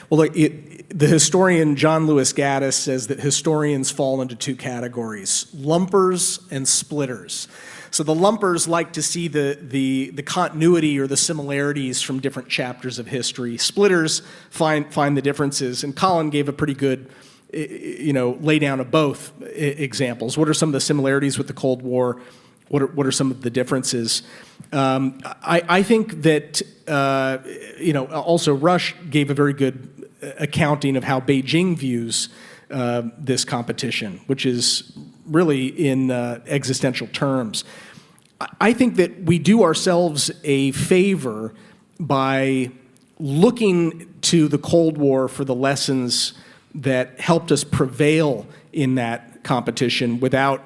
Well, the historian John Lewis Gaddis says that historians fall into two categories: lumpers and splitters. So the lumpers like to see the continuity or the similarities from different chapters of history. Splitters find the differences, and Colin gave a pretty good lay down of both examples. What are some of the similarities with the Cold War? What are some of the differences? I think that also Rush gave a very good accounting of how Beijing views this competition, which is really in existential terms. I think that we do ourselves a favor by looking to the Cold War for the lessons that helped us prevail in that competition without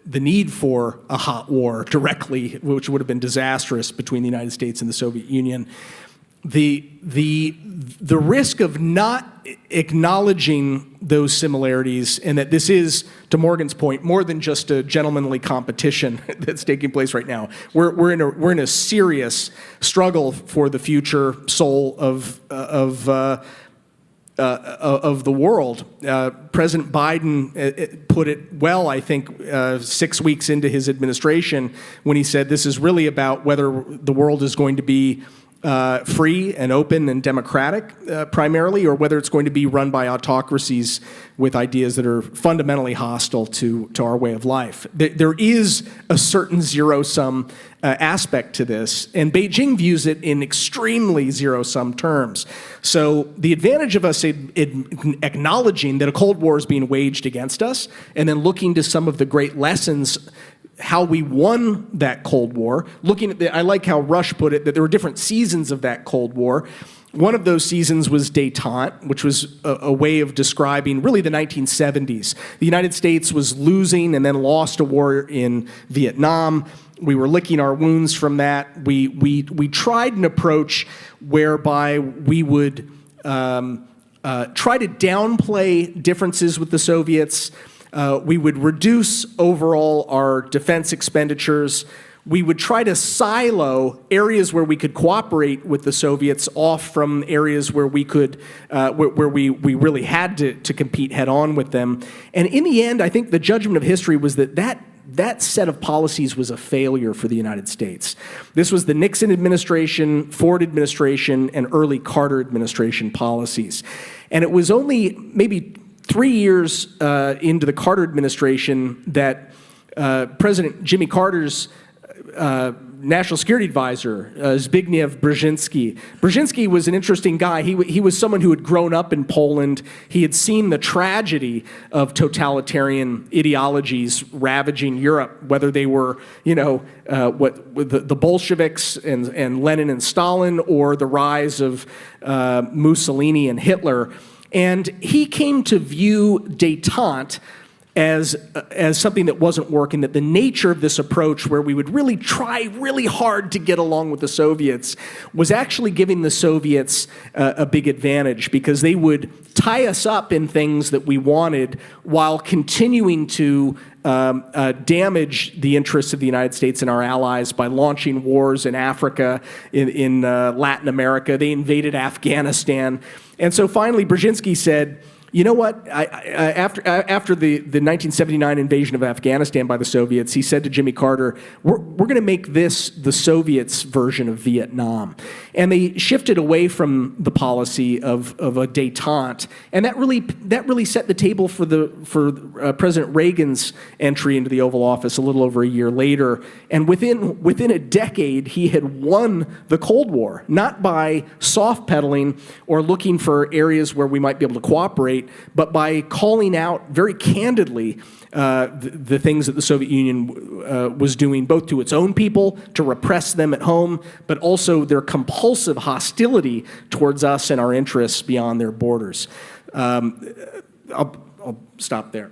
the need for a hot war directly, which would have been disastrous between the United States and the Soviet Union. The risk of not acknowledging those similarities, and that this is, to Morgan's point, more than just a gentlemanly competition that's taking place right now. We're in a serious struggle for the future soul of the world. President Biden put it well, I think, 6 weeks into his administration, when he said this is really about whether the world is going to be free and open and democratic primarily, or whether it's going to be run by autocracies with ideas that are fundamentally hostile to our way of life. There is a certain zero-sum aspect to this, and Beijing views it in extremely zero-sum terms. So the advantage of us in acknowledging that a Cold War is being waged against us, and then looking to some of the great lessons how we won that Cold War, looking at I like how Rush put it, that there were different seasons of that Cold War. One of those seasons was détente, which was a way of describing really the 1970s. The United States was losing and then lost a war in Vietnam. We were licking our wounds from that. We tried an approach whereby we would try to downplay differences with the Soviets. We would reduce overall our defense expenditures. We would try to silo areas where we could cooperate with the Soviets off from areas where we could, where we really had to compete head on with them. And in the end, I think the judgment of history was that set of policies was a failure for the United States. This was the Nixon administration, Ford administration, and early Carter administration policies. And it was only maybe 3 years into the Carter administration that President Jimmy Carter's national security advisor, Zbigniew Brzezinski was an interesting guy. He was someone who had grown up in Poland. He had seen the tragedy of totalitarian ideologies ravaging Europe, whether they were, the Bolsheviks and Lenin and Stalin, or the rise of Mussolini and Hitler. And he came to view détente as something that wasn't working, that the nature of this approach, where we would really try really hard to get along with the Soviets, was actually giving the Soviets a big advantage, because they would tie us up in things that we wanted while continuing to damage the interests of the United States and our allies by launching wars in Africa, in Latin America. They invaded Afghanistan. And so finally, Brzezinski said, you know what, after the 1979 invasion of Afghanistan by the Soviets, he said to Jimmy Carter, we're going to make this the Soviets' version of Vietnam. And they shifted away from the policy of a détente. And that really set the table for President Reagan's entry into the Oval Office a little over a year later. And within a decade, he had won the Cold War, not by soft pedaling or looking for areas where we might be able to cooperate, but by calling out very candidly the things that the Soviet Union was doing, both to its own people, to repress them at home, but also their compulsive hostility towards us and our interests beyond their borders. I'll stop there.